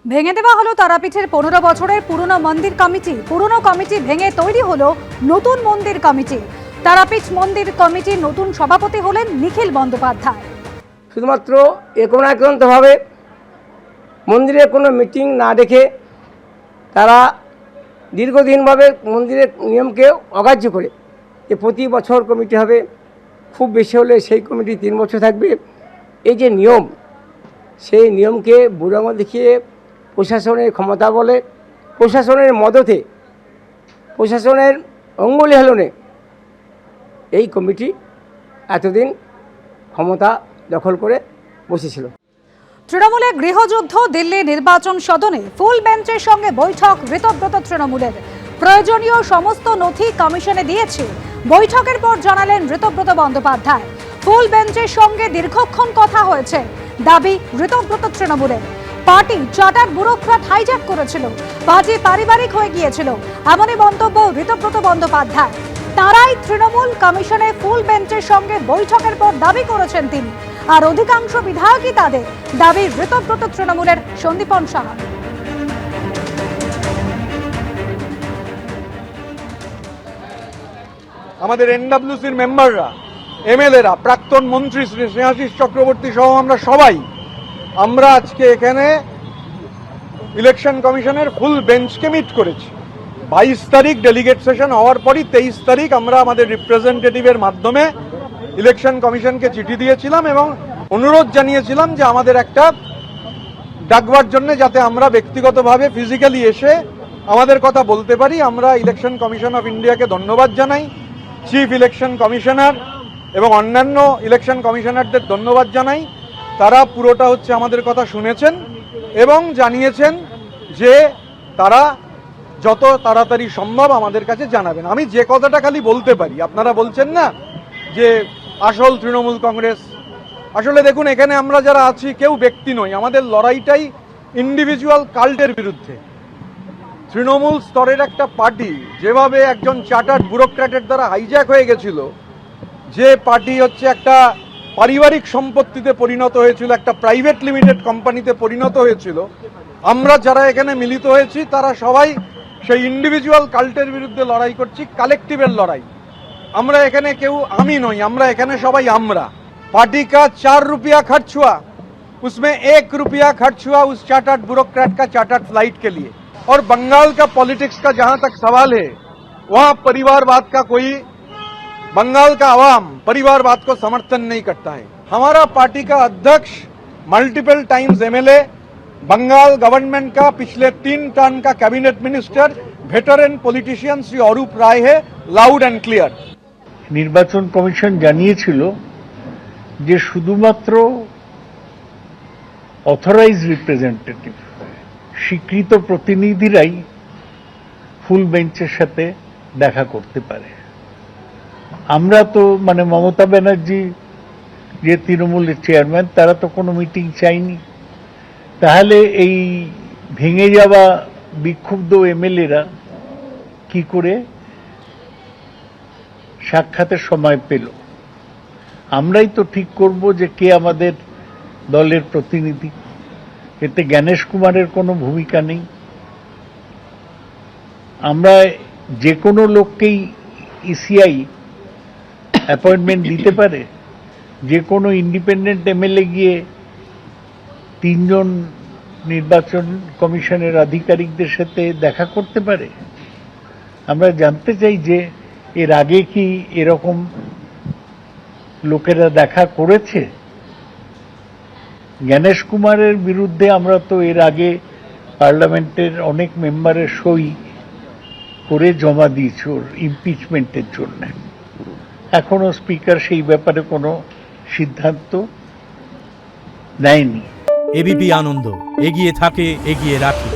ভেঙে দেওয়া হলো তারাপীঠের 15 বছরের পুরনো মন্দির কমিটি। পুরনো কমিটি ভেঙে তৈরি হলো নতুন মন্দির কমিটি। তারাপীঠ মন্দির কমিটির নতুন সভাপতি হলেন নিখিল বন্দ্যোপাধ্যায়। শুধুমাত্র একনাক্রান্তভাবে মন্দিরের কোনো মিটিং না দেখে তারা দীর্ঘদিনভাবে মন্দিরের নিয়মকে অগ্রাহ্য করে যে প্রতি বছর কমিটি হবে, খুব বেশি হলে সেই কমিটি 3 বছর থাকবে, এই যে নিয়ম, সেই নিয়মকে বুড়াঙ্গ দেখিয়ে প্রশাসনের ক্ষমতা বলে, প্রশাসনের মদতে, প্রশাসনের অঙ্গুলি হেলনে এই কমিটি এতদিন ক্ষমতা দখল করে বসেছিল। তৃণমূলের গৃহযুদ্ধ, দিল্লি নির্বাচন সদনে ফুল বেঞ্চের সঙ্গে বৈঠক ঋতব্রত তৃণমূলের। প্রয়োজনীয় সমস্ত নথি কমিশনে দিয়েছে। বৈঠকের পর জানালেন ঋতব্রত বন্দ্যোপাধ্যায়, ফুল বেঞ্চের সঙ্গে দীর্ঘক্ষণ কথা হয়েছে। দাবি ঋতব্রত তৃণমূলের, পার্টি চার্টার ব্যুরোক্র্যাট হাইজ্যাক করেছিল, বাজি পারিবারিক হয়ে গিয়েছিল, এমনই মন্তব্য ঋতব্রত বন্দ্যোপাধ্যায়। তারাই তৃণমূল কমিশনে ফুল বেঞ্চের সঙ্গে বৈঠকের পর দাবি করেছেন তিনি, আর অধিকাংশ বিধায়কই তাদের। দাবি ঋতব্রত তৃণমূলের সন্দীপন সাহা। আমাদের এনডব্লিউসির মেম্বাররা, এমএলএরা, প্রাক্তন মন্ত্রী শ্রী স্নেহাশিস চক্রবর্তী সহ আমরা সবাই আজকে এখানে ইলেকশন কমিশনের ফুল বেঞ্চকে মিট করেছি। 22 তারিখ ডেলিগেট সেশন হওয়ার পরই 23 তারিখ আমরা আমাদের রিপ্রেজেন্টেটিভের মাধ্যমে ইলেকশন কমিশনকে চিঠি দিয়েছিলাম এবং অনুরোধ জানিয়েছিলাম যে আমাদের একটা ডাকবার জন্য, যাতে আমরা ব্যক্তিগতভাবে ফিজিক্যালি এসে আমাদের কথা বলতে পারি। আমরা ইলেকশন কমিশন অফ ইন্ডিয়াকে ধন্যবাদ জানাই, চিফ ইলেকশন কমিশনার এবং অন্যান্য ইলেকশন কমিশনারদের ধন্যবাদ জানাই। তারা পুরোটা আমাদের কথা শুনেছেন এবং জানিয়েছেন যে তারা যত তাড়াতাড়ি সম্ভব আমাদের কাছে জানাবেন। আমি যে কথাটা খালি বলতে পারি, আপনারা বলছেন না যে আসল তৃণমূল কংগ্রেস, আসলে দেখুন এখানে আমরা যারা আছি কেউ ব্যক্তি নই, আমাদের লড়াইটাই ইন্ডিভিজুয়াল কাল্টের বিরুদ্ধে। তৃণমূল স্তরের একটা পার্টি যেভাবে একজন চার্টার্ড ব্যুরোক্র্যাটের দ্বারা হাইজ্যাক হয়ে গেছিল, যে পার্টি একটা পারিবারিক সম্পত্তিতে পরিণত হয়েছিল, একটা প্রাইভেট লিমিটেড কোম্পানিতে পরিণত হয়েছিল, আমরা যারা এখানে মিলিত হয়েছি তারা সবাই সেই ইন্ডিভিজুয়াল কাল্টের বিরুদ্ধে লড়াই করছি, কালেকটিভের লড়াই। আমরা এখানে কেউ আমি নই, আমরা এখানে সবাই আমরা। पार्टी का 4 रुपया खर्च हुआ, उसमें 1 रुपया खर्च हुआ उस चार्टर्ड ब्यूरोक्रेट का चार्टर्ड फ्लाइट के लिए। और बंगाल का पॉलिटिक्स का जहां तक सवाल है, वहां परिवारवाद का कोई, बंगाल का आवाम परिवारवाद को समर्थन नहीं करता है। हमारा पार्टी का अध्यक्ष, multiple times MLA, Bengal government का पिछले 3 टर्म का cabinet minister, veteran politician Shri Arup Roy है, लाउड एंड क्लियर। निर्वाचन कमिशन জানিয়েছিল যে শুধুমাত্র অথরাইজ রিপ্রেজেন্টেটিভ, স্বীকৃত প্রতিনিধিরাই ফুল বেঞ্চের সাথে দেখা করতে পারে। আমরা তো মমতা ব্যানার্জি যে তৃণমূলের চেয়ারম্যান, তারা তো কোনো মিটিং চাইনি। তাহলে এই ভেঙে যাওয়া বিক্ষুব্ধ এমএলএরা কি করে সাক্ষাতের সময় পেল? আমরাই তো ঠিক করব যে কে আমাদের দলের প্রতিনিধি। এতে জ্ঞানেশ কুমারের কোনো ভূমিকা নেই। আমরা যে কোনো লোককেই ইসিআই অ্যাপয়েন্টমেন্ট দিতে পারে। যে কোনো ইন্ডিপেন্ডেন্ট এমএলএ গিয়ে 3 জন নির্বাচন কমিশনের আধিকারিকদের সাথে দেখা করতে পারে। আমরা জানতে চাই যে এর আগে কি এরকম লোকেরা দেখা করেছে? জ্ঞানেশ কুমারের বিরুদ্ধে আমরা তো এর আগে পার্লামেন্টের অনেক মেম্বারের সই করে জমা দিয়েছি ওর ইমপিচমেন্টের জন্য। এখনো স্পিকার সেই ব্যাপারে কোনো সিদ্ধান্ত নেয়নি। এবিপি আনন্দ, এগিয়ে থাকে, এগিয়ে রাখে।